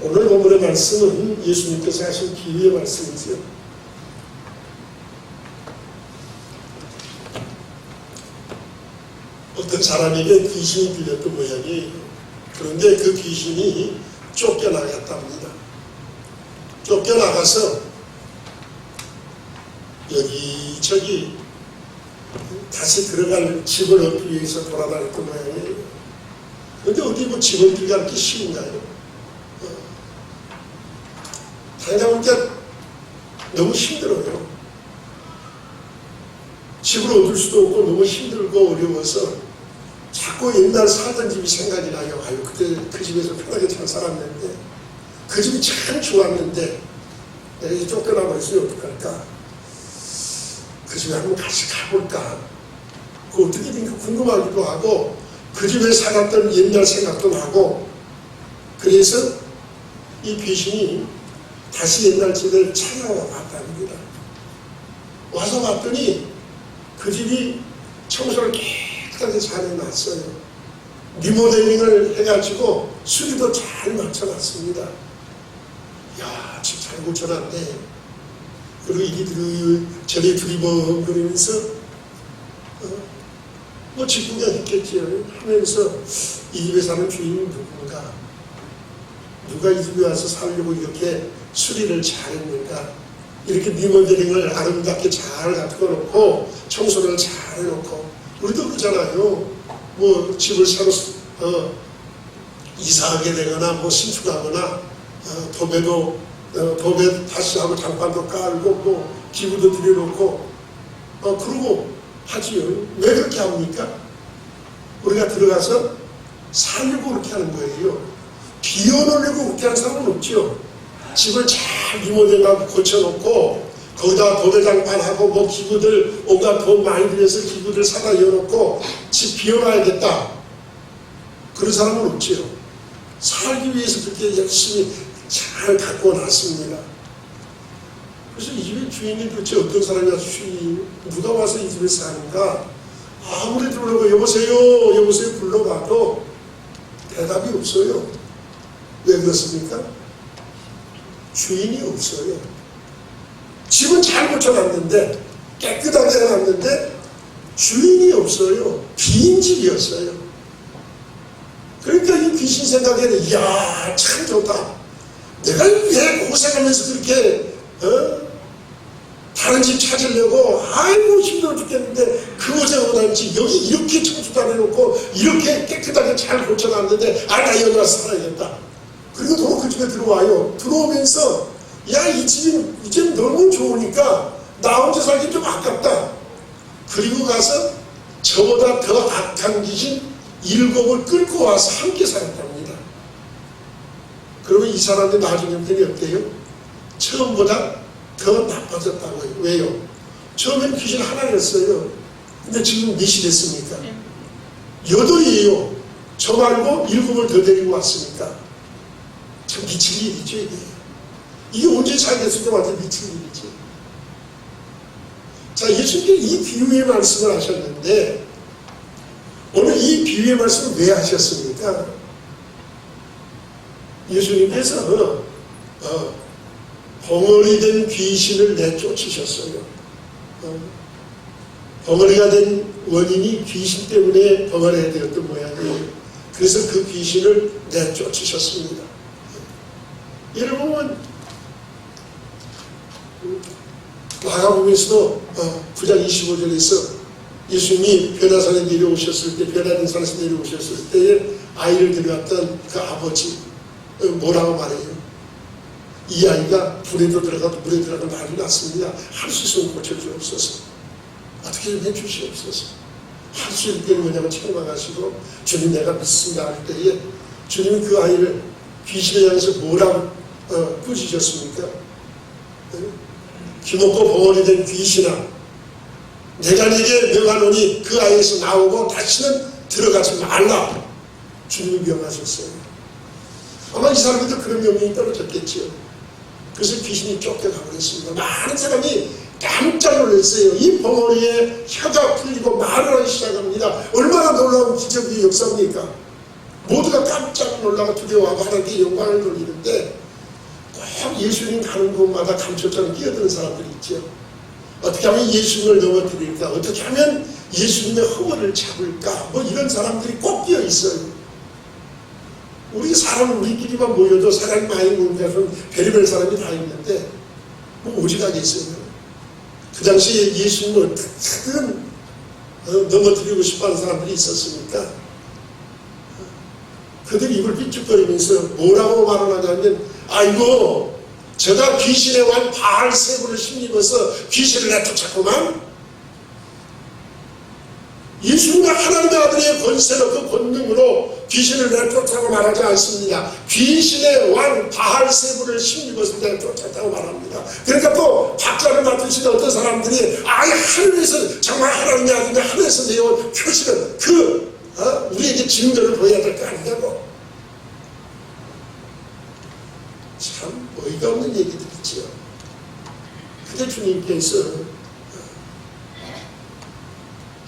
오늘 본문의 말씀은 예수님께서 하신 비유의 말씀이지요. 어떤 사람에게 귀신이 들렸던 모양이에요. 그런데 그 귀신이 쫓겨나갔답니다. 쫓겨나가서 여기저기 다시 들어갈 집을 얻기 위해서 돌아다녔던 모양이에요. 그런데 어디 뭐 집을 들어가는 게 쉬운가요? 다니다보니까 너무 힘들어요. 집을 얻을 수도 없고 너무 힘들고 어려워서 자꾸 옛날 살던 집이 생각이 나요. 아유, 그때 그 집에서 편하게 잘 살았는데, 그 집이 참 좋았는데 내가 이제 쫓겨나 버렸으면 어떡할까? 그 집에 한번 같이 가볼까? 그 어떻게 된가 궁금하기도 하고, 그 집에 살았던 옛날 생각도 나고, 그래서 이 귀신이 다시 옛날 집을 찾아와 봤답니다. 와서 봤더니 그 집이 청소를 깨끗하게 잘 해놨어요. 리모델링을 해가지고 수리도 잘 맞춰놨습니다. 이야, 집 잘 고쳐놨네. 그리고 이리들이 저리 두리번거리면서 뭐 집 구경했겠지요. 하면서 이 집에 사는 주인은 누군가? 누가 이 집에 와서 살려고 이렇게 수리를 잘했는가? 이렇게 리모델링을 아름답게 잘 갖고 놓고 청소를 잘 해놓고, 우리도 그러잖아요. 뭐 집을 새로 이사하게 되거나 뭐 신축하거나 도배 다시 하고 장판도 깔고 뭐 기부도 들여놓고 그러고 하지요. 왜 그렇게 합니까? 우리가 들어가서 살려고 그렇게 하는 거예요. 비워놓으려고 그렇게 하는 사람은 없죠. 집을 잘 리모델링하고 고쳐놓고 거기다 도배장판하고 뭐 기구들 온갖 돈 많이 들여서 기구들 사다 열어놓고 집 비워놔야겠다, 그런 사람은 없지요. 살기 위해서 그렇게 열심히 잘 갖고 놨습니다. 그래서 이 집의 주인이 도대체 어떤 사람이야? 주인 누가 와서 이 집에 사는가? 아무리 불러고 여보세요 여보세요 불러봐도 대답이 없어요. 왜 그렇습니까? 주인이 없어요. 집은 잘 고쳐놨는데, 깨끗하게 해놨는데 주인이 없어요. 빈 집이었어요. 그러니까 이 귀신 생각에는 이야, 참 좋다. 내가 왜 고생하면서 그렇게 다른 집 찾으려고 아이고 힘들어 죽겠는데 그 고생하다는지 여기 이렇게 청소 잘 해놓고 이렇게 깨끗하게 잘 고쳐놨는데 나 여기 와서 살아야겠다. 그리고 도로 그 집에 들어와요. 들어오면서 야, 이 집이 이제 너무 좋으니까 나 혼자 살기 좀 아깝다. 그리고 가서 저보다 더 악한 귀신 7을 끌고 와서 함께 살았답니다. 그러면 이 사람들 나중에 보니 어때요? 처음보다 더 나빠졌다고요. 왜요? 처음엔 귀신 하나였어요. 근데 지금 몇이 됐습니까? 8이에요. 저 말고 7을 더 데리고 왔으니까. 참 미칠 일이죠, 이게. 이게 언제 살겠을 때 완전 미칠 일이죠. 자, 예수님께서 이 비유의 말씀을 하셨는데, 오늘 이 비유의 말씀을 왜 하셨습니까? 예수님께서 벙어리 된 귀신을 내쫓으셨어요. 벙어리가 된 원인이 귀신 때문에 벙어리가 되었던 모양이에요. 그래서 그 귀신을 내쫓으셨습니다. 예를 보면 마가복음에서도 9장 25절에서 예수님이 변화산에 내려오셨을 때, 변화산에서 내려오셨을 때에 아이를 데려왔던 그 아버지 뭐라고 말해요? 이 아이가 불에도 들어가도 물에 들어가도 난리 났습니다. 할 수 있으면 고쳐주옵소서. 어떻게 좀 해주시옵소서. 할 수 있을 때는 뭐냐면 책망하시고 주님 내가 믿습니다 할 때에 주님이 그 아이를 귀신에 향해서 뭐라고 꾸짖으셨습니까? 기먹고 벙어리 된 귀신아, 내가 네게 명하노니 그 아이에서 나오고 다시는 들어가지 말라. 주님이 명하셨어요. 아마 이 사람들도 그런 명령이 떨어졌겠지요. 그래서 귀신이 쫓겨가 버렸습니다. 많은 사람이 깜짝 놀랐어요. 이 벙어리에 혀가 풀리고 말을 하기 시작합니다. 얼마나 놀라운 기적의 역사입니까? 모두가 깜짝 놀라고 두려워하고 하나님께 영광을 돌리는데 꼭 예수님 가는 곳마다 감초처럼 끼어드는 사람들이 있죠. 어떻게 하면 예수님을 넘어뜨릴까? 어떻게 하면 예수님의 허물을 잡을까? 뭐 이런 사람들이 꼭 끼어 있어요. 우리 사람은 우리끼리만 모여도 사람이 많이 모인 데서는 별의별 사람이 다 있는데 뭐 오직하겠어요. 그 당시에 예수님을 어떻게든 넘어뜨리고 싶어하는 사람들이 있었으니까 그들이 입을 삐죽거리면서 뭐라고 말을 하냐면 아이고 제가 귀신의 왕 바알세불을 힘입어서 귀신을 내쫓았구만. 예수님과 하나님의 아들의 권세로 그 권능으로 귀신을 내쫓았다고 말하지 않습니다. 귀신의 왕 바알세불을 힘입어서 내쫓았다고 말합니다. 그러니까 또 박자를 맡으시는 어떤 사람들이 아예 하늘에서 정말 하나님의 아들이 하늘에서 내온 표시는 우리에게 증거를 보여야 될 거 아니냐고. 참 어이가 없는 얘기들이지요. 그때 주님께서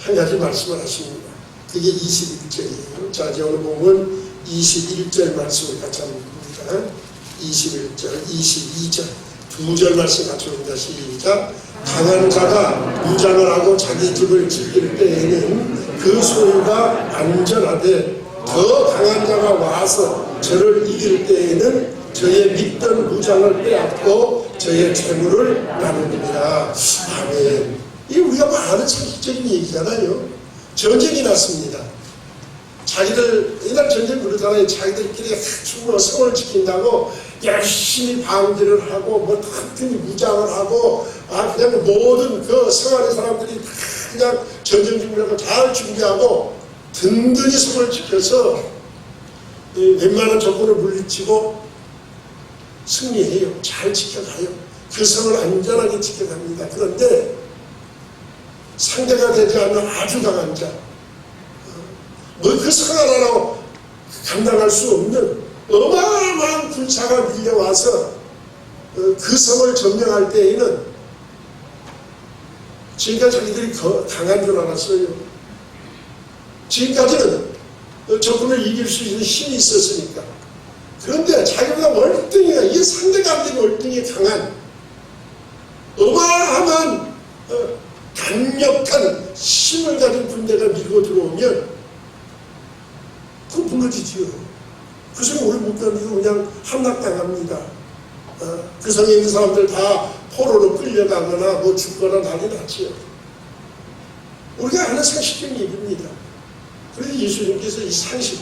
한 가지 말씀을 하십니다. 그게 21절이에요. 자, 이제 오늘 보면 21절 말씀을 같이 한번 봅니다. 21절, 22절 두 절 말씀 같이 봅니다. 시작. 강한 자가 무장을 하고 자기 집을 지킬 때에는 그 소유가 안전하되 더 강한 자가 와서 저를 이길 때에는 저의 믿던 무장을 빼앗고 저의 재물을 나누느니라. 아멘. 이 우리가 많은 상식적인 얘기잖아요. 전쟁이 났습니다. 자기들 옛날 전쟁 그러잖아요. 자기들끼리 충분히 성을 지킨다고 열심히 방비를 하고 뭐 튼튼히 무장을 하고 그냥 모든 그 성 안의 사람들이 다 그냥 전쟁 준비하고 잘 준비하고 든든히 성을 지켜서 웬만한 적군을 물리치고 승리해요. 잘 지켜가요. 그 성을 안전하게 지켜갑니다. 그런데 상대가 되지 않는 아주 강한 자, 그 성 하나로 감당할 수 없는 어마어마한 군사가 밀려와서 그 성을 점령할 때에는 지금까지 자기들이 강한 줄 알았어요. 지금까지는 적군을 이길 수 있는 힘이 있었으니까. 그런데 자기보다 월등히가 이게 상대가 안 되는 월등히 강한 어마어마한 강력한 힘을 가진 군대가 밀고 들어오면 그건 무너지지요. 그 성에 오래 못 견디고 그냥 함락당합니다. 그 성에 있는 사람들 다 포로로 끌려가거나 뭐 죽거나 난리 났지요. 우리가 아는 상식적인 얘기입니다. 그래서 예수님께서 이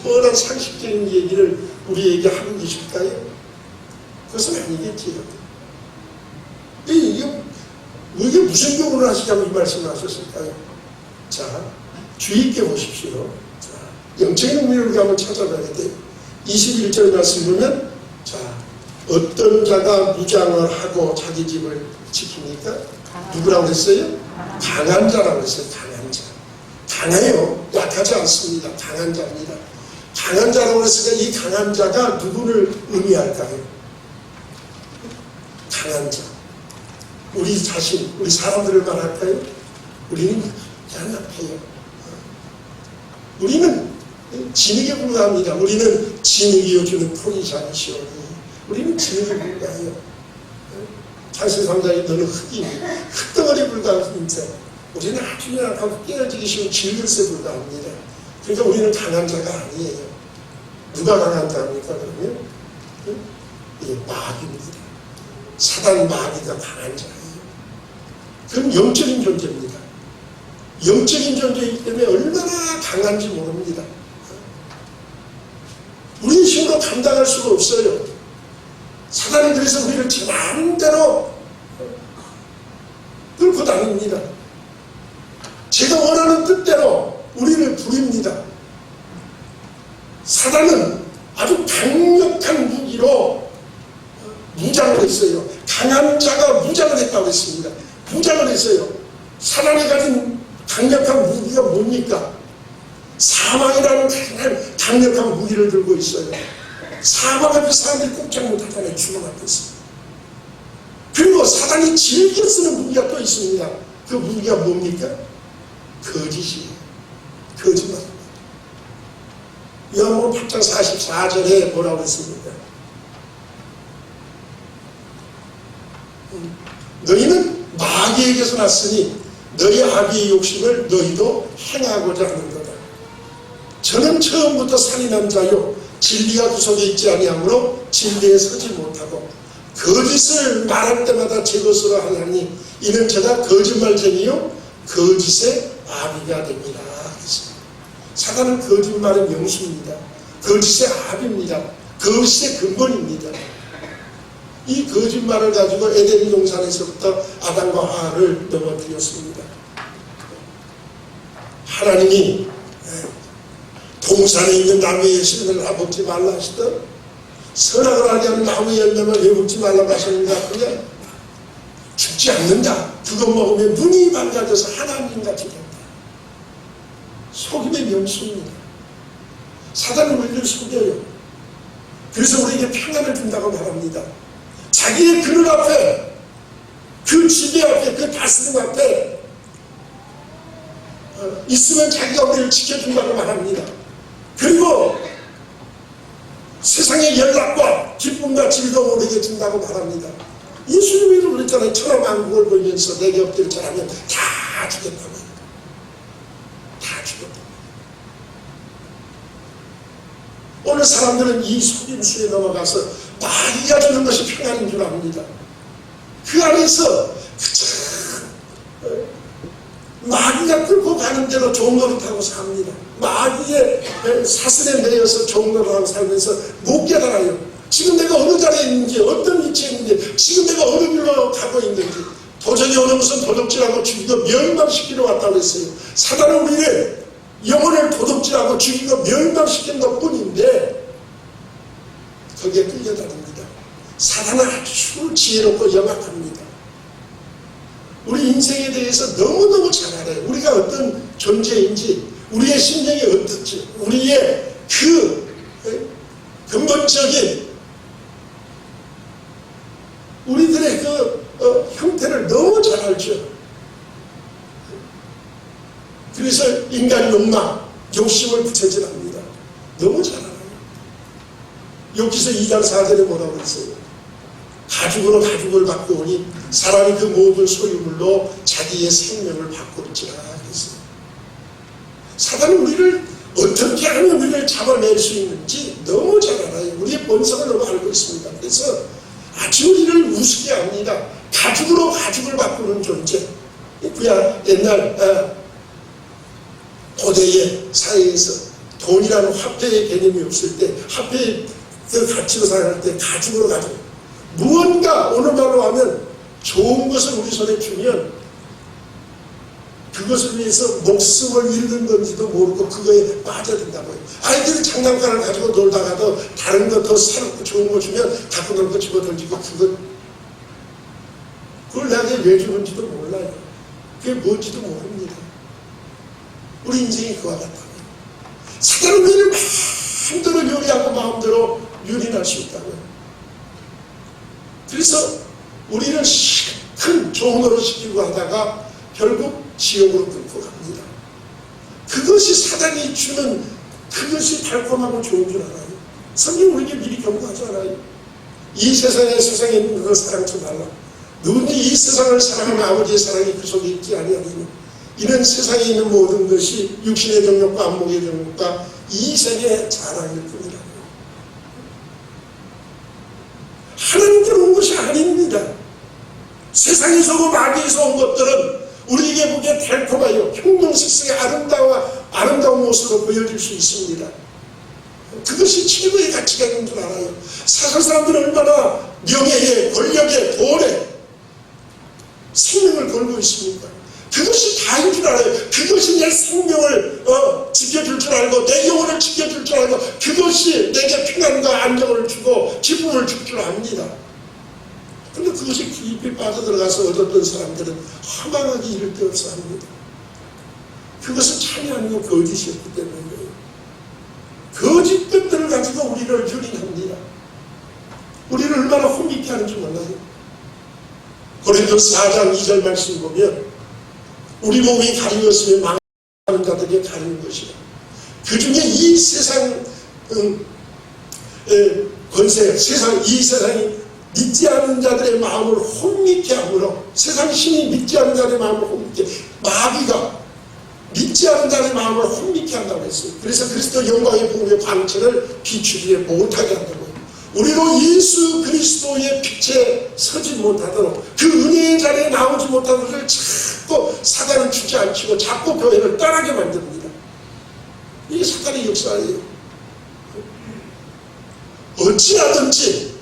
뻔한 상식적인 얘기를 우리에게 하고 계실까요? 그것은 아니겠지요. 이게 무슨 교훈을 하시자고 이 말씀을 하셨을까요? 자, 주의 있게 보십시오. 자, 영적인 의미를 우리가 한번 찾아봐야 돼요. 21절 말씀 보면, 자, 어떤 자가 무장을 하고 자기 집을 지킵니까? 누구라고 했어요? 강한 자라고 했어요. 강한 자. 강해요. 약하지 않습니다. 강한 자입니다. 강한 자라고 했으니까 이 강한 자가 누구를 의미할까요? 강한 자. 우리 자신, 우리 사람들을 말할까요? 우리는 연약해요. 우리는 진흙에 불과합니다. 우리는 진흙이 요즘은 포기장이시오. 우리는 진흙에 불과해요. 창세 3장에 너는 흙이니 흙덩어리에 불과한 인생. 우리는 아주 연약하고 깨어지기 쉬운 질것에 불과합니다. 그러니까 우리는 강한 자가 아니에요. 누가 강한 자입니까 그러면? 예, 마귀입니다. 사단 마귀가 강한 자예요. 그럼 영적인 존재입니다. 영적인 존재이기 때문에 얼마나 강한지 모릅니다. 우리의 힘으로 감당할 수가 없어요. 사단은 그래서 우리를 제 마음대로 끌고 다닙니다. 제가 원하는 뜻대로 우리를 부립니다. 사단은 아주 강력한 무기로 무장을 했어요. 강한 자가 무장을 했다고 했습니다. 무장을 했어요. 사단이 가진 강력한 무기가 뭡니까? 사망이라는 가장 강력한 무기를 들고 있어요. 사망 앞에 사람들이 꼼짝 못하다가 죽음 앞에서. 그리고 사단이 즐겨 쓰는 무기가 또 있습니다. 그 무기가 뭡니까? 거짓이에요. 거짓말. 야, 뭐 마태복음 8장 44절에 뭐라고 했습니까? 너희는 마귀에게서 났으니 너희 아비의 욕심을 너희도 행하고자 하는 거다. 저는 처음부터 살인한 자요 진리가 구석에 있지 아니하므로 진리에 서지 못하고 거짓을 말할 때마다 제 것으로 하나니 이는 제가 거짓말쟁이요 거짓의 아비가 됩니다. 사단은 거짓말의 명수입니다. 거짓의 아비입니다. 거짓의 근본입니다. 이 거짓말을 가지고 에덴 동산에서부터 아담과 하와를 넘어뜨렸습니다. 하나님이 동산에 있는 나무의 실을 다 먹지 말라 하시던 선악을 알게 하는 나무의 열매를 왜 먹지 말라고 하셨는가? 그냥 죽지 않는다. 그거 먹으면 눈이 밝아져서 하나님같이 된다. 속임의 명수입니다. 사단은 우리를 속여요. 그래서 우리에게 평안을 준다고 말합니다. 자기의 그늘 앞에, 그 지배 앞에, 그 다스림 앞에 있으면 자기가 우리를 지켜준다고 말합니다. 그리고 세상의 연락과 기쁨과 즐거움을 우리에게 준다고 말합니다. 예수님이 그랬잖아요. 천하만국을 보면서 내게 엎드려 절하면 다 주겠다고. 다 주겠다고. 오늘 사람들은 이 속임수에 넘어가서 마귀가 주는 것이 평안인 줄 압니다. 그 안에서 마귀가 끌고 가는 대로 좋은 노릇하고 삽니다. 마귀의 사슬에 매여서 좋은 노릇하고 살면서 못 깨달아요. 지금 내가 어느 자리에 있는지, 어떤 위치에 있는지, 지금 내가 어느 길로 가고 있는지. 도적이 오는 것은 도둑질하고 죽이고 멸망시키러 왔다고 했어요. 사단은 우리를 영혼을 도둑질하고 죽이고 멸망시키는 것 뿐인데 거기에 끌려다닙니다. 사단은 아주 지혜롭고 영악합니다. 우리 인생에 대해서 너무너무 잘 알아요. 우리가 어떤 존재인지, 우리의 심령이 어떨지, 우리의 그 근본적인 우리들의 그 형태를 너무 잘 알죠. 그래서 인간 욕망, 욕심을 부채질합니다. 너무 잘 알아요. 여기서 2장 4절에 뭐라고 했어요? 가죽으로 가죽을 바꾸오니 사람이 그 모든 소유물로 자기의 생명을 바꿀지라 했어요. 사단은 우리를 어떻게 하면 우리를 잡아낼 수 있는지 너무 잘 알아요. 우리의 본성을 너무 알고 있습니다. 그래서 아주 우리를 우습게 합니다. 가죽으로 가죽을 바꾸는 존재. 그야 옛날 고대의 사회에서 돈이라는 화폐의 개념이 없을 때 화폐의 그 가치로 생각할 때 가죽으로 가죽. 무언가 오늘날로 하면 좋은 것을 우리 손에 주면 그것을 위해서 목숨을 잃는 건지도 모르고 그거에 빠져든다고요. 아이들이 장난감을 가지고 놀다가도 다른 거 더 새롭고 좋은 거 주면 갖고 놀고 집어던지고 그걸 나에게 왜 주는지도 몰라요. 그게 뭔지도 모릅니다. 우리 인생이 그와 같다고요. 사단은 우리를 마음대로 요리하고 마음대로 유린할 수 있다고요. 그래서 우리는 큰 종으로 시키고 하다가 결국 지옥으로 끌고 갑니다. 그것이 사단이 주는 그것이 달콤하고 좋은 줄 알아요. 성경 우리에게 미리 경고하지 않아요. 이 세상에 있는 그걸 사랑치 말라. 누군지 이 세상을 사랑하는 아버지의 사랑이 그 속에 있지 아니하리니 이는 세상에 있는 모든 것이 육신의 정욕과 안목의 정욕과 이 세계의 자랑일 뿐이라고. 하나님께로 온 것이 아닙니다. 세상에서 오고 마귀에서 온 것들은 우리에게 보기에 달콤하여 형용식성의 아름다운 모습으로 보여질 수 있습니다. 그것이 최고의 가치가 있는 줄 알아요. 세상 사람들은 얼마나 명예에, 권력에, 돈에 생명을 걸고 있습니까? 그것이 다인 줄 알아요. 그것이 내 생명을 지켜줄 줄 알고 내 영혼을 지켜줄 줄 알고 그것이 내게 평안과 안정을 주고 기쁨을 줄 줄 압니다. 근데 그것이 깊이 빠져들어가서 얻었던 사람들은 허망하게 이를 데 없어 합니다. 그것은 참이 아니고 거짓이었기 때문이에요. 거짓 것들을 가지고 우리를 유린합니다. 우리를 얼마나 혼미케 하는지 몰라요. 고린도서 4장 2절 말씀 보면 우리 몸이 가리웠으면 망하는 자들에게 가리는 것이다. 그 중에 이 세상 권세, 이 세상이 믿지 않는 자들의 마음을 혼미케 함으로, 세상 신이 믿지 않는 자들의 마음을 혼미케, 마귀가 믿지 않는 자의 마음을 혼미케 한다고 했어요. 그래서 그리스도 영광의 복음의 방천을 비추지 못하게 한다고요. 우리로 예수 그리스도의 빛에 서지 못하도록, 그 은혜의 자리에 나오지 못하도록 자꾸 사단은 주저앉히고 자꾸 교회를 떠나게 만듭니다. 이게 사단의 역사예요. 어찌하든지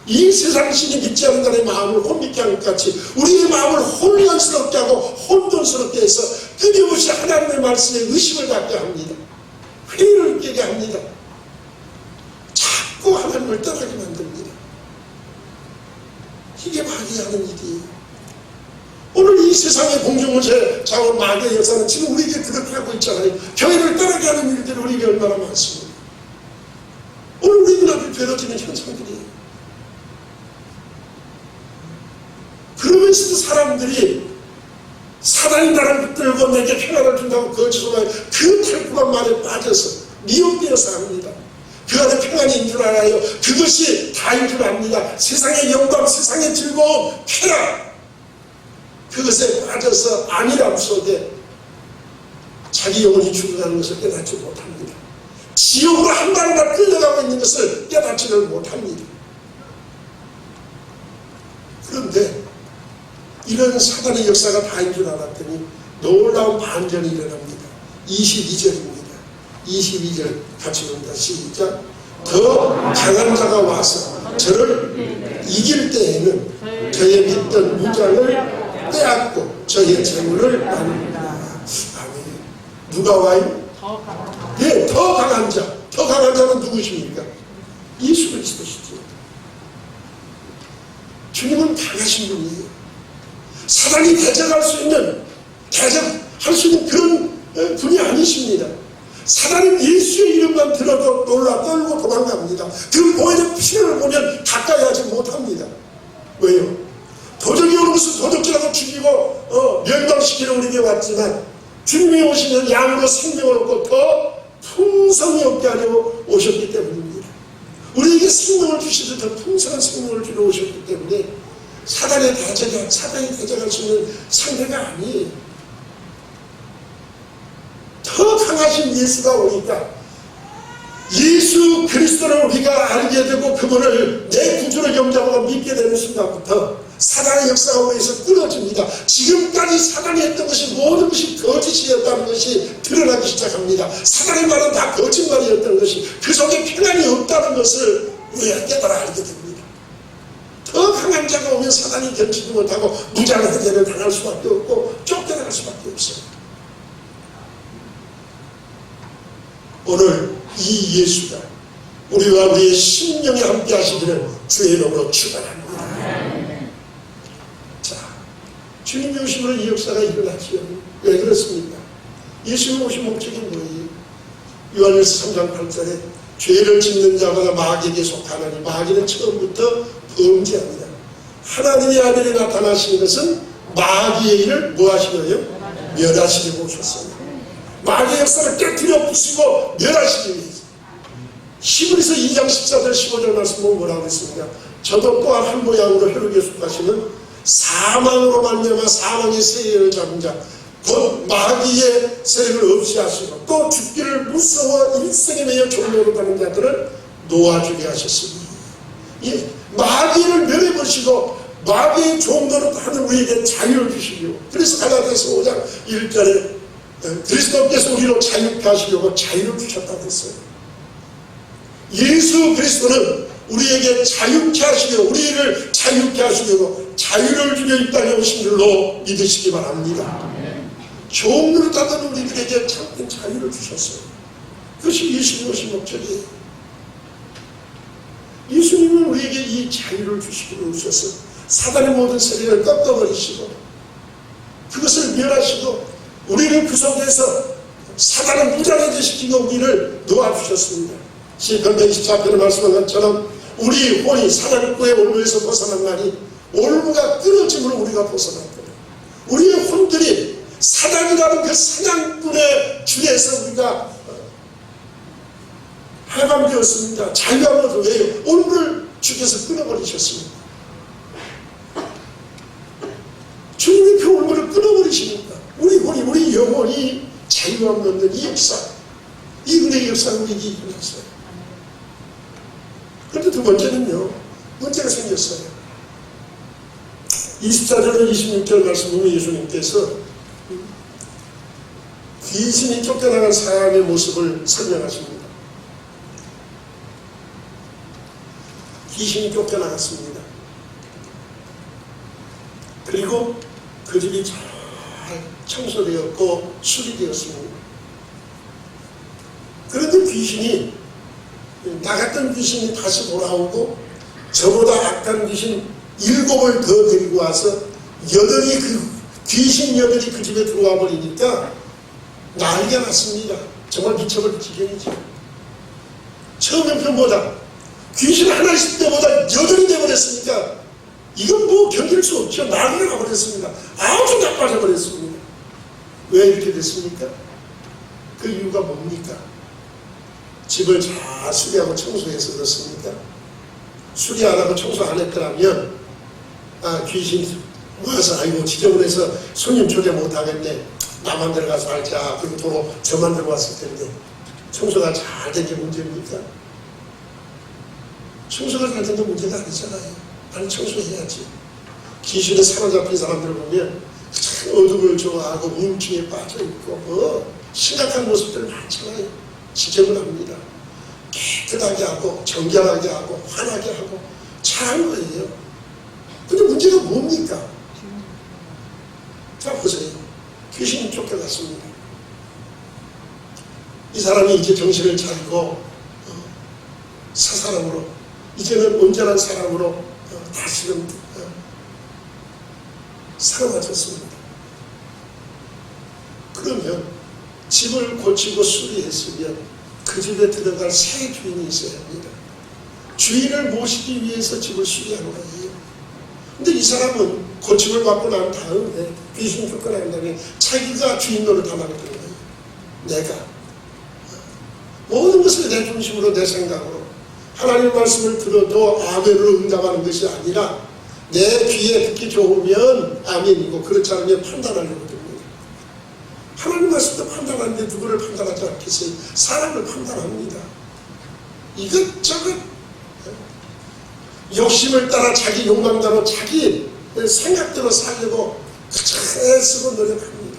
이 세상 신이 믿지 않는 자의 마음을 혼미케 하는 것 같이 우리의 마음을 혼란스럽게 하고 혼돈스럽게 해서 끊임없이 하나님의 말씀에 의심을 갖게 합니다. 회의를 깨게 합니다. 자꾸 하나님을 떠나게 만듭니다. 이게 마귀가 하는 일이에요. 오늘 이 세상의 공중을 자원 마귀의 역사는 지금 우리에게 그렇게 하고 있잖아요. 교회를 떠나게 하는 일들이 우리에게 얼마나 많습니다. 오늘 우리 눈앞에 벌어지는 현상들이에요. 그러면서도 사람들이 사단이 나를 붙들고 내게 평안을 준다고 거짓으로 그 탈구한 말에 빠져서 미혹되어서 합니다. 그 안에 평안이 있는 줄 알아요. 그것이 다인 줄 압니다. 세상의 영광, 세상의 즐거움, 쾌락, 그것에 빠져서 안일함 속에 자기 영혼이 죽어가는 것을 깨닫지 못합니다. 지옥으로 한 발만 끌려가고 있는 것을 깨닫지를 못합니다. 그런데 이런 사단의 역사가 다인 줄 알았더니 놀라운 반전이 일어납니다. 22절입니다. 22절 같이 봅니다. 시작. 더 강한 자가 와서 저를 이길 때에는 저의 믿던 무장을 빼앗고 저의 재물을 나눕니다. 아멘. 누가 와요? 네, 더 강한 자. 더 강한 자는 누구십니까? 예수 그리스도시죠. 주님은 강하신 분이에요. 사단이 대적할 수 있는 그런 분이 아니십니다. 사단은 예수의 이름만 들어도 놀라 떨고 도망갑니다. 그 보이는 피를 보면 가까이 하지 못합니다. 왜요? 도적이 오는 것은 도적질하고 죽이고 멸망시키러 우리에게 왔지만 주님이 오시는 양으로 생명을 얻고 더 풍성히 얻게 하려고 오셨기 때문입니다. 우리에게 생명을 주시듯 더 풍성한 생명을 주러 오셨기 때문에 사단이 대적할 수 있는 상대가 아니에요. 더 강하신 예수가 오니까 예수 그리스도를 우리가 알게 되고 그분을 내 구주로 영접하고 믿게 되는 순간부터 사단의 역사가 우리에서 끊어집니다. 지금까지 사단이 했던 것이 모든 것이 거짓이었다는 것이 드러나기 시작합니다. 사단의 말은 다 거짓말이었던 것이 그 속에 평안이 없다는 것을 우리가 깨달아 알게 됩니다. 더 강한 자가 오면 사단이 견치지 못하고 무장해제를 당할 수밖에 없고 쫓겨날 수밖에 없어요. 오늘 이 예수가 우리와 우리의 심령에 함께 하시기를 주의 이름으로 축원합니다. 자, 주님이 오심으로 이 역사가 일어나지요. 왜 그렇습니까? 예수님 오신 목적이 뭐예요? 요한일서 3장 8절에 죄를 짓는 자마다 마귀에게 속하나니 마귀는 처음부터 범죄합니다. 하나님의 아들이 나타나신 것은 마귀의 일을 뭐하시려요? 멸하시려고 오셨어요. 마귀의 역사를 깨뜨려 부수고 멸하시기 위해서. 히브리서 2장 14절 15절 말씀 보면 뭐라고 했습니까? 저도 또한 한 모양으로 혈육에 속하시는 사망으로 말미암아 사망의 세계를 잡은 자 곧 마귀의 세력을 없이 하시고 또 죽기를 무서워 일생에 매여 종로로 가는 자들을 놓아주게 하셨습니다. 마귀를 멸해버리시고 마귀의 종로로 하는 우리에게 자유를 주시려고. 그래서 갈라디아서 5장 1절에 그리스도께서 우리로 자유케 하시려고 자유를 주셨다고 했어요. 예수 그리스도는 우리에게 자유케 하시려고, 우리를 자유케 하시려고 자유를 주려 이 땅에 오신 줄로 믿으시기 바랍니다. 종로를 따르는 우리들에게 참된 자유를 주셨어요. 그것이 예수님 오신 목적이에요. 예수님은 우리에게 이 자유를 주시기로 오셔서 사단의 모든 세력을 꺾어버리시고 그것을 멸하시고 우리를 그 속에서 사단을 무장해제시키고 우리를 놓아주셨습니다. 시편 124편의 말씀한 것처럼 우리 혼이 사단의 올무에서 벗어난다니 올무가 끊어짐으로 우리가 벗어났거든요. 우리의 혼들이 사단이라는 그 사냥꾼의 줄에서 우리가 해방되었습니다. 자유함을 얻어. 왜요? 오늘을 주께서 끊어버리셨습니다. 주님의 그 올무를 끊어버리시니까 우리 영혼이 자유함 얻는 이 역사, 이 은혜의 역사가 우리에게 일어났어요. 그런데 두 번째는요, 문제가 생겼어요. 24절과 26절 말씀 보면 예수님께서 귀신이 쫓겨나간 사람의 모습을 설명하십니다. 귀신이 쫓겨나갔습니다. 그리고 그 집이 잘 청소되었고 수리되었습니다. 그런데 귀신이, 나갔던 귀신이 다시 돌아오고 저보다 악한 귀신 7을 더 데리고 와서 귀신 8이 그 집에 들어와 버리니까 난리가 났습니다. 정말 미쳐버릴 지경이죠. 처음 형편보다 귀신 하나 있을 때보다 8이 되어버렸으니까 이건 뭐 견딜 수 없죠. 난리가 나버렸습니다. 아주 나빠져 버렸습니다. 왜 이렇게 됐습니까? 그 이유가 뭡니까? 집을 잘 수리하고 청소해서 그렇습니까? 수리 안 하고 청소 안 했더라면 귀신이 와서 아이고 지저분해서 손님 초대 못하겠네, 나만 들어가서 할자, 그리고 도로 저만 들어왔을 텐데. 청소가 잘 된 게 문제입니까? 청소가 잘 된 게 문제가 아니잖아요. 아니, 청소해야지. 귀신에 사로잡힌 사람들을 보면 참 어둠을 좋아하고 우울증에 빠져있고 심각한 모습들 많잖아요. 지저분합니다. 깨끗하게 하고 정결하게 하고 환하게 하고 잘한 거예요. 근데 문제가 뭡니까? 자, 보세요. 귀신이 쫓겨났습니다. 이 사람이 이제 정신을 차리고 새 사람으로, 이제는 온전한 사람으로 다시금 살아나졌습니다. 그러면 집을 고치고 수리했으면 그 집에 들어갈 새 주인이 있어야 합니다. 주인을 모시기 위해서 집을 수리하는 거예요. 근데 이 사람은 고침을 받고 난 다음에, 귀신 쫓겨난 다음에 자기가 주인 노릇하려고 했던 거예요. 내가 모든 것을 내 중심으로, 내 생각으로 하나님의 말씀을 들어도 아멘으로 응답하는 것이 아니라 내 귀에 듣기 좋으면 아멘이고 그렇지 않으면 판단하려고 듭니다. 하나님 말씀도 판단하는데 누구를 판단하지 않겠어요? 사람을 판단합니다. 이것저것 욕심을 따라 자기 욕망대로 자기 생각대로 살려고 애쓰고 노력합니다.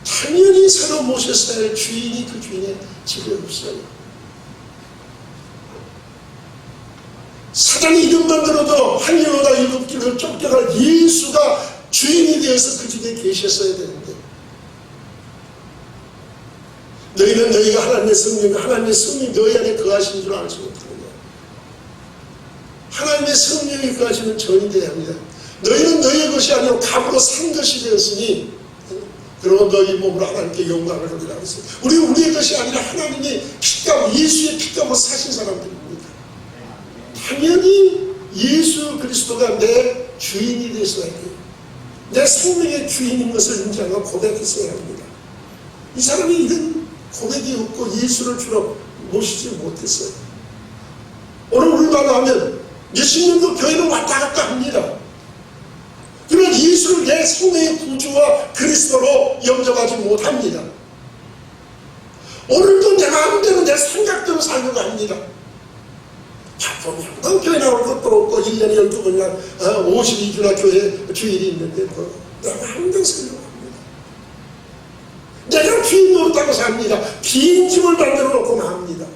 당연히 새로 모셨어야 할 주인이 그 주인의 집에 없어요. 사장이 이름만 들어도 한여로다 7길을 쫓겨갈 예수가 주인이 되어서 그 집에 계셨어야 되는데, 너희는 너희가 하나님의 성령이 너희 안에 거하신 줄 알지 못하느냐. 하나님의 성령이 거하시는 전이 되어야 합니다. 너희는 너희의 것이 아니고 값으로 산 것이 되었으니 그러고 너희 몸으로 하나님께 영광을 얻으라 했어요. 우리의 것이 아니라 하나님이 피값, 예수의 피값으로 사신 사람들입니다. 당연히 예수 그리스도가 내 주인이 되어야 해요. 내 생명의 주인인 것을 인정하고 고백했어야 합니다. 이 사람이 이런 고백이 없고 예수를 주로 모시지 못했어요. 오늘 우리말로 하면 몇십 년도 교회를 왔다 갔다 합니다. 그러나 예수를 내 생명의 구주와 그리스도로 영접하지 못합니다. 오늘도 내 마음대로 내 생각대로 살려고 합니다. 바쁘면 교회 나올 것도 없고 1년에 12번이나 52주나 교회 주일이 있는데 내 마음대로 살려고 합니다. 내가 주인 노릇하고 삽니다. 빈집을 만들어 놓고 맙니다.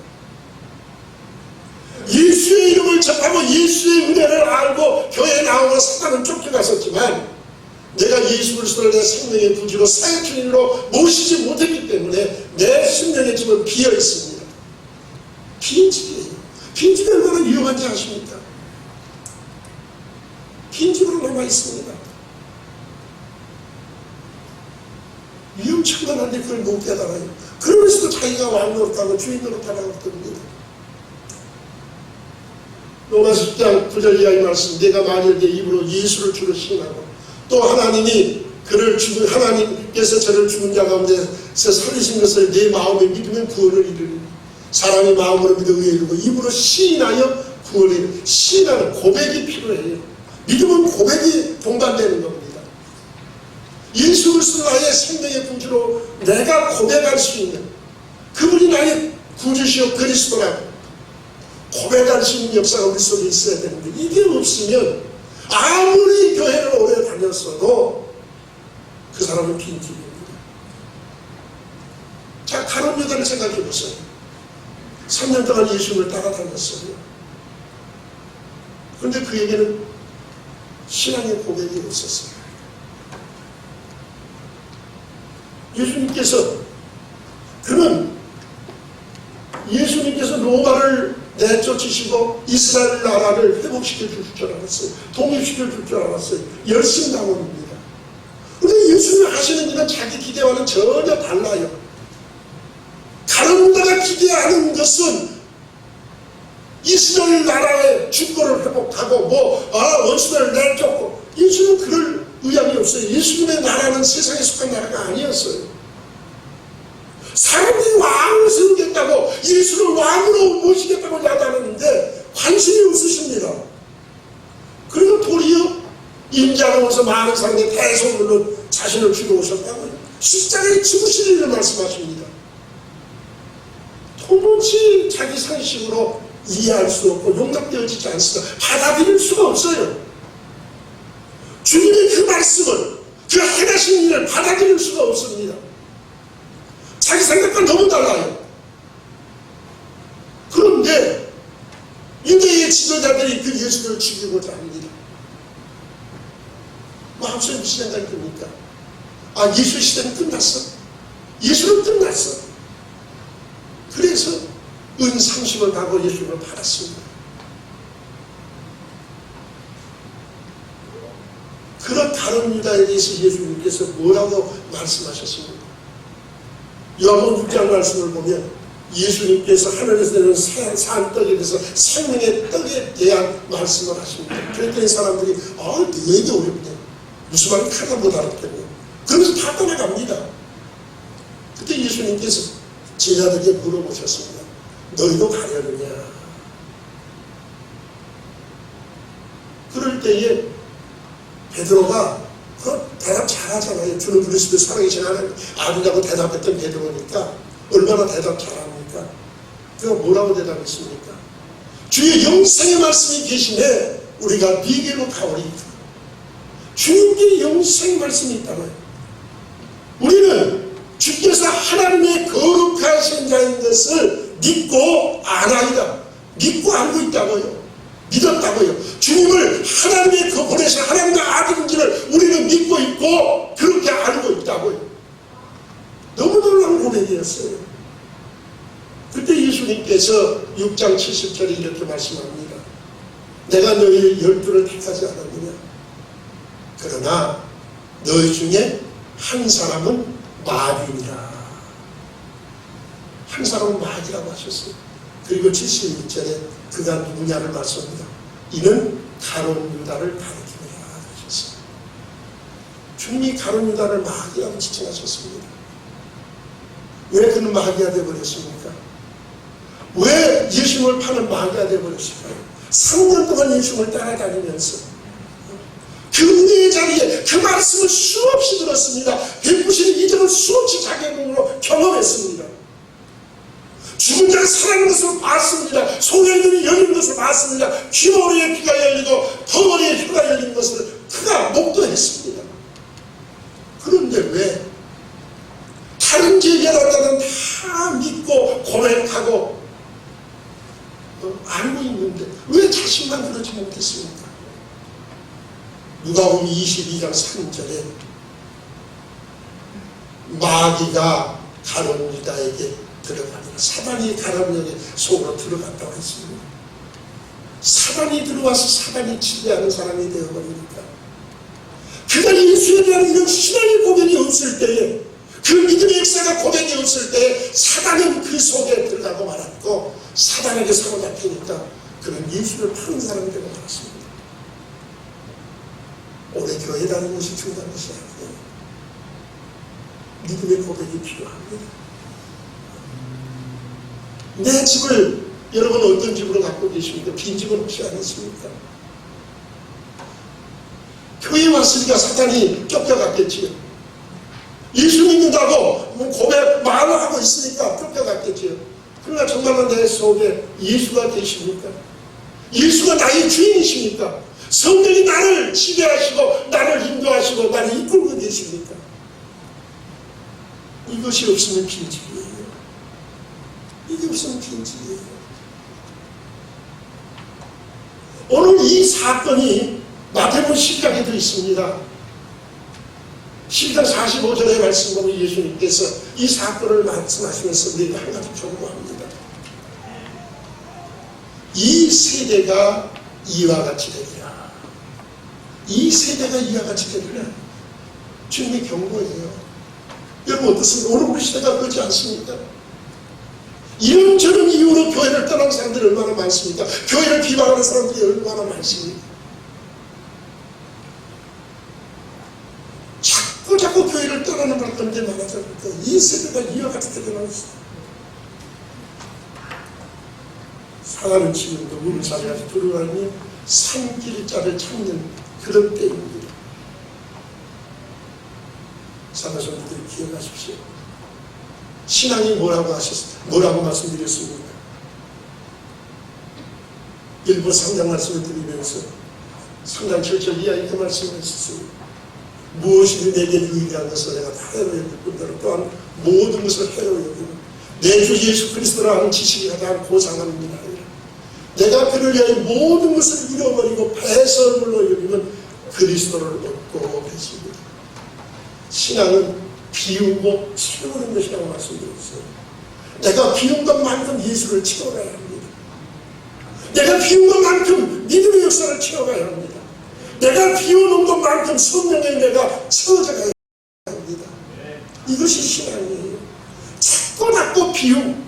예수의 이름을 접하고 예수의 은혜를 알고 교회에 나오고 사단은 쫓겨갔었지만 내가 예수 그리스도를 내 생명의 구주로 새 주인으로 모시지 못했기 때문에 내 생명의 집은 비어 있습니다. 빈집이에요. 빈집이 얼마나 위험한지 아십니까? 빈집으로 남아 있습니다. 위험천만한데 그걸 못 깨달아요. 그러면서도 자기가 왕 노릇하고 주인 노릇하라고 듭니다. 로마서 10장 9절 이하의 말씀, 내가 만일 내 입으로 예수를 주로 시인하고 또 하나님이 그를 죽은 하나님께서 저를 죽은 자 가운데서 살리신 것을 내 마음에 믿으면 구원을 이루리니 사람이 마음으로 믿어 의에 이르고 입으로 시인하여 구원을 이루리니 시인하는 고백이 필요해요. 믿음은 고백이 동반되는 겁니다. 예수 그리스도 나의 생명의 구주로 내가 고백할 수 있는 그분이 나의 구주시오 그리스도라고 고백할 수 있는 역사가 우리 속에 있어야 되는데 이게 없으면 아무리 교회를 오래 다녔어도 그 사람은 빈집입니다. 자, 가룟 유다를 생각해 보세요. 3년 동안 예수님을 따라다녔어요. 그런데 그에게는 신앙의 고백이 없었어요. 예수님께서 로마를 내쫓으시고 이스라엘 나라를 회복시켜 줄 줄 알았어요. 독립시켜 줄 줄 알았어요. 열심당원입니다. 그런데 예수님이 하시는 일은 자기 기대와는 전혀 달라요. 가룟 유다가 기대하는 것은 이스라엘 나라의 주권을 회복하고 원수들을 내쫓고 예수님은 그럴 의향이 없어요. 예수님의 나라는 세상에 속한 나라가 아니었어요. 사람들이 왕을 세우겠다고 예수를 왕으로 모시겠다고 야단하는데 관심이 없으십니다. 그리고 도리어 임자로서 많은 사람들의 대성물로 자신을 죽여오셨다고요. 십자가에 죽으실 일을 말씀하십니다. 도무지 자기 상식으로 이해할 수 없고 용납되어지지 않습니다. 받아들일 수가 없어요. 주님의 그 말씀을 그 행하신 일을 받아들일 수가 없습니다. 자기 생각과 너무 달라요. 그런데 유대의 지도자들이 그 예수를 죽이고자 합니다. 마음속에 무슨 생각이 듭니까? 예수 시대는 끝났어. 예수는 끝났어. 그래서 은상심을 받고 예수를 받았습니다. 그런 다른 유다에 대해서 예수님께서 뭐라고 말씀하셨습니까? 요한복음 6장 말씀을 보면 예수님께서 하늘에서 내려온 산 떡에 대해서 생명의 떡에 대한 말씀을 하십니다. 그랬더니 사람들이 되게 어렵네. 무슨 말인지 하나 못 알았겠네. 그러면서 다 떠나갑니다. 그때 예수님께서 제자들에게 물어보셨습니다. 너희도 가려느냐? 그럴 때에 베드로가 대답 잘하잖아요. 주는 그리스도 살아계신 하나님 아들이라고 대답했던 베드로니까 얼마나 대답 잘합니까? 그가 뭐라고 대답했습니까? 주의 영생의 말씀이 계시네 우리가 네게로 가오리이다. 주님께 영생의 말씀이 있다고요. 우리는 주께서 하나님의 거룩하신 자인 것을 믿고 아나이다. 믿고 알고 있다고요. 믿었다고요. 주님을 하나님의 보내신 하나님의 아들인지를 우리는 믿고 있고 그렇게 알고 있다고요. 너무 놀라운 고백이었어요. 그때 예수님께서 6장 70절에 이렇게 말씀합니다. 내가 너희 12를 택하지 않았느냐? 그러나 너희 중에 한 사람은 마귀니라. 한 사람은 마귀라고 하셨어요. 그리고 76절에 그가 누구냐를 말씀합니다. 이는 가룟 유다를 가리키느라 하셨어요. 주님이 가룟 유다를 마귀라고 지칭하셨습니다. 왜 그는 마귀가 되어버렸습니까? 왜 예수님을 파는 마귀가 되어버렸을까요? 3년 동안 예수님을 따라다니면서 그 은혜의 자리에 그 말씀을 수없이 들었습니다. 베푸시는 이점을 수없이 자기의 몸으로 경험했습니다. 죽은 자가 살아나는 것을 봤습니다. 손에 눈이 열린 것을 봤습니다. 귀머리에 귀가 열리고 덩어리에 혀가 열린 것을 그가 목도했습니다. 그런데 왜 다른 제자들은 다 믿고 고백하고 알고 있는데 왜 자신만 그러지 못했습니까? 누가복음 22장 3절에 마귀가 가룟 유다에게 들어가니라. 사단이 가룟역에 속으로 들어갔다고 했습니다. 사단이 들어와서 사단이 지배하는 사람이 되어버리니까 그가 예수에 대한 이런 신앙의 고백이 없을 때에 그 믿음의 역사가 고백이 없을 때에 사단은 그 속에 들어가고 말았고 사단에게 사로잡히니까 그는 예수를 파는 사람이 되고 말았습니다. 오래 교회 다니는 것이 중요한 것이 아니에요. 믿음의 고백이 필요합니다. 내 집을 여러분 어떤 집으로 갖고 계십니까? 빈집은 혹시 아니십니까? 교회 왔으니까 사탄이 쫓겨갔겠지요. 예수 믿는다고 고백 말하고 있으니까 쫓겨갔겠지요. 그러나 정말로 내 속에 예수가 계십니까? 예수가 나의 주인이십니까? 성령이 나를 지배하시고 나를 인도하시고 나를 이끌고 계십니까? 이것이 없으면 빈집이에요. 이게 없으면 빈집이에요. 오늘 이 사건이 마태복음 10장에 도 있습니다. 10장 45절의 말씀 보면 예수님께서 이 사건을 말씀하시면서 우리에게 한 가지 경고합니다. 이 세대가 이와 같이 되리라. 이 세대가 이와 같이 되리라. 주님의 경고예요. 여러분 어떻습니까? 오늘 우리 시대가 그렇지 않습니까? 이런저런 이유로 교회를 떠난 사람들이 얼마나 많습니까? 교회를 비방하는 사람들이 얼마나 많습니까? 자꾸 교회를 떠나는 사람들이 많아져. 이 세대가 이와 같이 되어나고 있어요. 사단은 지금도 문살이가서 들어가니 산길자를 찾는 그런 때입니다. 사도성도들이 기억하십시오. 신앙이 뭐라고 뭐라고 말씀드렸습니까? 일부 3장 말씀을 드리면서 3장 7절 이하 이렇게 말씀을 했습니다. 무엇이든 내게 유익한 것을 내가 다 해로 여길 뿐더러 또한 모든 것을 해로 여기는 내 주 예수 그리스도라 하는 지식이 가장 고상함이라. 내가 그를 위하여 모든 것을 잃어버리고 배설물로 여기면 그리스도를 얻고 계십니다. 신앙은 비우고 채우는 것이라고 말씀드렸어요. 내가 비운 것만큼 예수를 채워가야 합니다. 내가 비운 것만큼 믿음의 역사를 채워가야 합니다. 내가 비워놓은 것만큼 성령의 내가 채워져 가야 합니다. 이것이 신앙이에요. 자꾸 비움.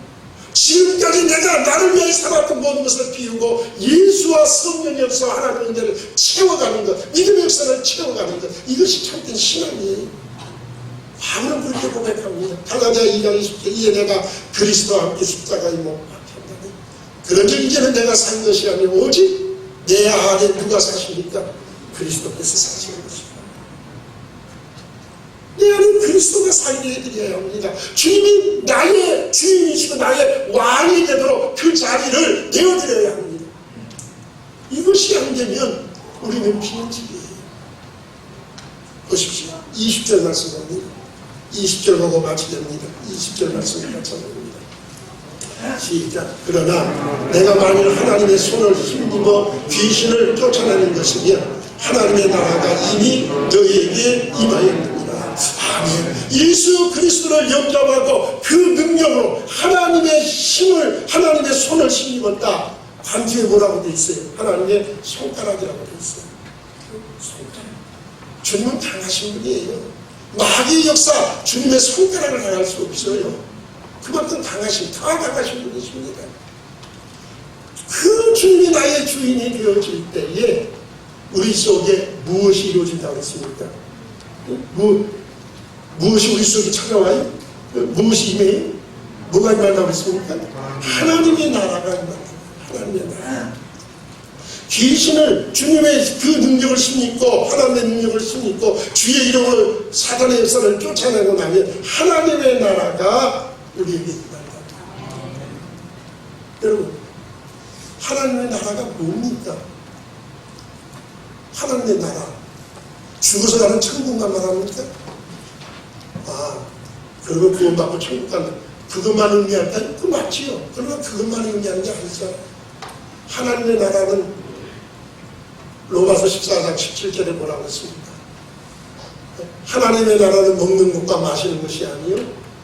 지금까지 내가 나를 위해 살았던 모든 것을 비우고 예수와 성령의 역사 하나님의 은혜를 채워가는 것, 믿음의 역사를 채워가는 것, 이것이 참된 신앙이에요. 바울은 그렇게 고백합니다. 갈라디아 2장 20절 이에 내가 그리스도와 함께 십자가에 못 박혔다니 그런즉 이제는 내가 산 것이 아니라 오직 내 안에 누가 사십니까? 그리스도께서 사시는 것이다. 내 안에 그리스도가 살게 해드려야 합니다. 주님이 나의 주인이시고 나의 왕이 되도록 그 자리를 내어드려야 합니다. 이것이 안 되면 우리는 빈집이에요. 보십시오. 20절 말씀 봅니다. 20절 보고 마치됩니다. 20절 말씀을 마쳐봅니다. 시작. 그러나 내가 만일 하나님의 손을 힘입어 귀신을 쫓아내는 것이면 하나님의 나라가 이미 너희에게 임하였느니라. 아멘. 예수 그리스도를 영접하고 그 능력으로 하나님의 힘을, 하나님의 손을 힘입었다. 반주에 뭐라고 돼 있어요? 하나님의 손가락이라고 돼 있어요. 손가락. 주님은 강하신 분이에요. 마귀의 역사, 주님의 손가락을 당할 수 없어요. 그만큼 강하신, 더 강하신 분이십니다. 그 주님이 나의 주인이 되어질 때에 우리 속에 무엇이 이루어진다고 했습니까? 무엇이 우리 속에 찾아와요? 무엇이 임해요? 뭐가 임한다고 했습니까? 하나님의 나라가 임한다. 하나님의 나라. 귀신을 주님의 그 능력을 힘입고 하나님의 능력을 힘입고 주의 이름으로 사단의 역사를 쫓아내고 나면 하나님의 나라가 우리에게 임한다. 여러분, 하나님의 나라가 뭡니까? 하나님의 나라, 죽어서 가는 천국만 말합니까? 그러면 구원받고 천국 가는 그것만 의미한다? 그 맞지요. 그러나 그것만 의미하는 게 아니죠. 하나님의 나라는 로마서 14장 17절에 뭐라고 했습니까? 하나님의 나라는 먹는 것과 마시는 것이 아니요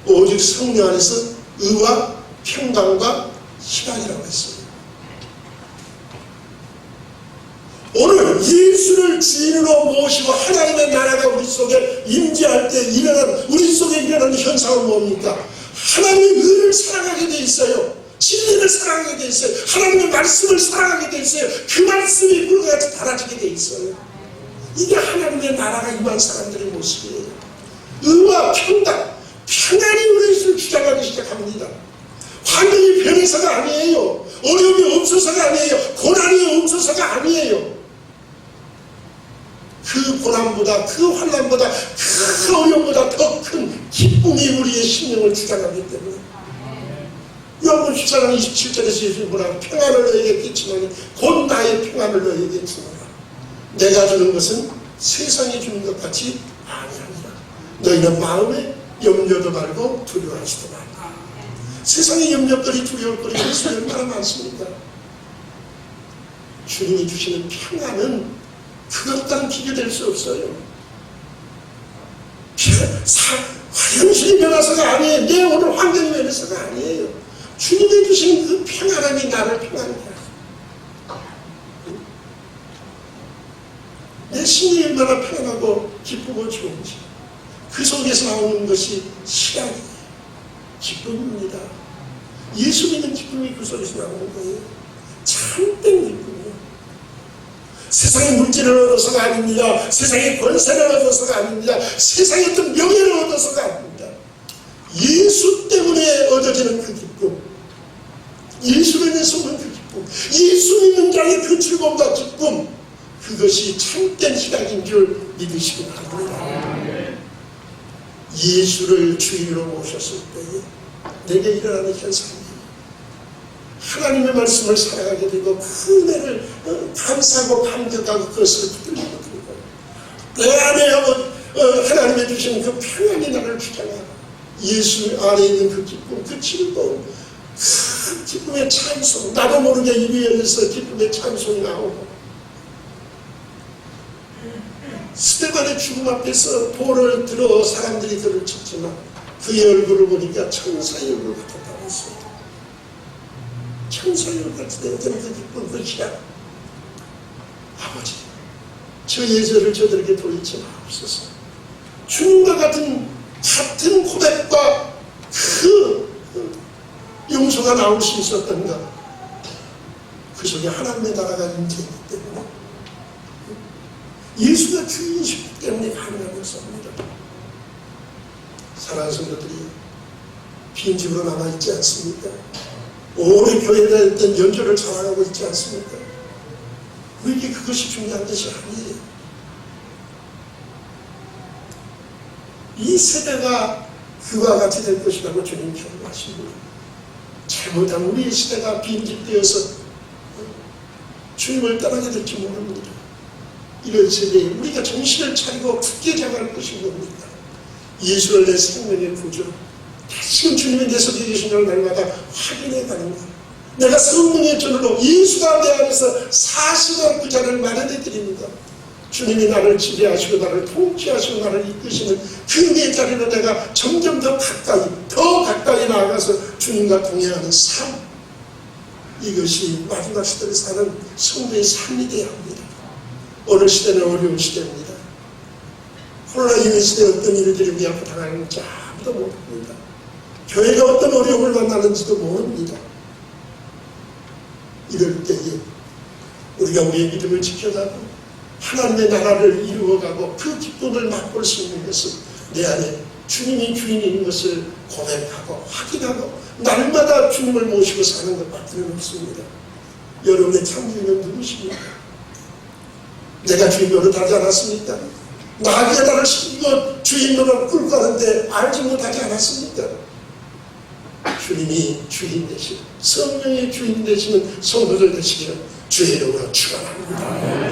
오직 성령 안에서 의와 평강과 희락이라고 했습니다. 오늘 예수를 주인으로 모시고 하나님의 나라가 우리 속에 임재할 때 우리 속에 일어나는 현상은 뭡니까? 하나님의 의를 사랑하게 돼 있어요. 진리를 사랑하게 돼 있어요. 하나님의 말씀을 사랑하게 돼 있어요. 그 말씀이 불과 같이 달아지게 돼 있어요. 이게 하나님의 나라가 임한 사람들의 모습이에요. 의와 평강, 평안이 우리 것을 주장하기 시작합니다. 환경이 변해서가 아니에요. 어려움이 없어서가 아니에요. 고난이 없어서가 아니에요. 그 고난보다, 그 환난보다, 그 어려움보다 더 큰 기쁨이 우리의 심령을 주장하기 때문에 요한복음 14장 27절에서 예수님이 뭐라 평안을 너에게 끼치노니 곧 나의 평안을 너에게 주노라. 내가 주는 것은 세상이 주는 것 같이 아니하니라. 너희는 마음에 염려도 말고 두려워하지도 말라. 세상의 염려거리 두려울거리 예수님 얼마나 많습니까? 주님이 주시는 평안은 그것과는 비교될 수 없어요. 현실이 변해서가 아니에요. 내 오늘 환경이 변해서가 아니에요. 주님이 주시는 그 평안함이 나를 평안하게 하죠. 내 심이 얼마나 평안하고 기쁘고 좋은지 그 속에서 나오는 것이 시간이에요. 기쁨입니다. 예수 믿는 기쁨이 그 속에서 나오는 거예요. 참된 기쁨이에요. 세상의 물질을 얻어서가 아닙니다. 세상의 권세를 얻어서가 아닙니다. 세상의 어떤 명예를 얻어서가 아닙니다. 예수 때문에 얻어지는 그 기쁨, 예수로 인해서 오는 그 기쁨, 예수 믿는 자의 그 즐거움과 기쁨, 그것이 참된 희락인 줄 믿으시기 바랍니다. 예수를 주인으로 모셨을 때에 내게 일어나는 현상이 하나님의 말씀을 살아가게 되고 그 은혜를 감사하고 감격하고 그것을 붙들리게 되고 내 안에 하나님의 주시는 그 평안이 나를 주장하고 예수 안에 있는 그 기쁨, 그 즐거움, 그 기쁨의 찬송, 나도 모르게 입이 열려서 기쁨의 찬송이 나오고 스데반의 죽음 앞에서 돌을 들어 사람들이 그를 쳤지만 그의 얼굴을 보니까 천사의 얼굴 같았다고 했어요. 천사의 얼굴 같을 때 어떤 그 기쁨, 그 희락. 아버지, 저 예절을 저들에게 돌리지 마옵소서. 주님과 같은 고백과 그 용서가 나올 수 있었던가. 그 속에 하나님의 나라가 인재이기 때문에 예수가 주인이시기 때문에 가능한 것입니다. 사랑하는 성도들이 빈집으로 남아있지 않습니까? 오래 교회에 다녔던 연조를 자랑하고 있지 않습니까? 우리에게 그것이 중요한 것이 아니에요. 이 세대가 그와 같이 될 것이라고 주님 경고하십니다. 잘못한 우리의 시대가 빈집되어서 주님을 떠나게 될지 모릅니다. 이런 세대에 우리가 정신을 차리고 굳게 잡아갈 것이 뭡니까? 예수를 내 생명의 구주, 다시금 주님이 내 속에 계시는 날마다 확인해가는 것. 내가 성령의 전으로 예수가 내 안에서 사시는 그 자를 마련해 드립니다. 주님이 나를 지배하시고 나를 통치하시고 나를 이끄시는 그 내 자리로 내가 점점 더 가까이 나아가서 주님과 동행하는 삶, 이것이 마지막 시대에 사는 성도의 삶이 되어야 합니다. 오늘 시대는 어려운 시대입니다. 코로나19 시대에 어떤 일들이 우리 앞에 당하는지 아무도 모릅니다. 교회가 어떤 어려움을 만나는지도 모릅니다. 이럴 때에 우리가 우리의 믿음을 지켜가고 하나님의 나라를 이루어가고 그 기쁨을 맛볼 수 있는 것은 내 안에 주님이 주인인 것을 고백하고 확인하고 날마다 주님을 모시고 사는 것밖에 없습니다. 여러분의 참 주인은 누구십니까? 내가 주인 노릇하지 않았습니까? 나귀가 나를 신고 주인 노릇 끌고 가는데 알지 못하지 않았습니까? 주님이 주인 되시고 성령의 주인 되시는 성도들 되시기를 주의 이름으로 축원합니다.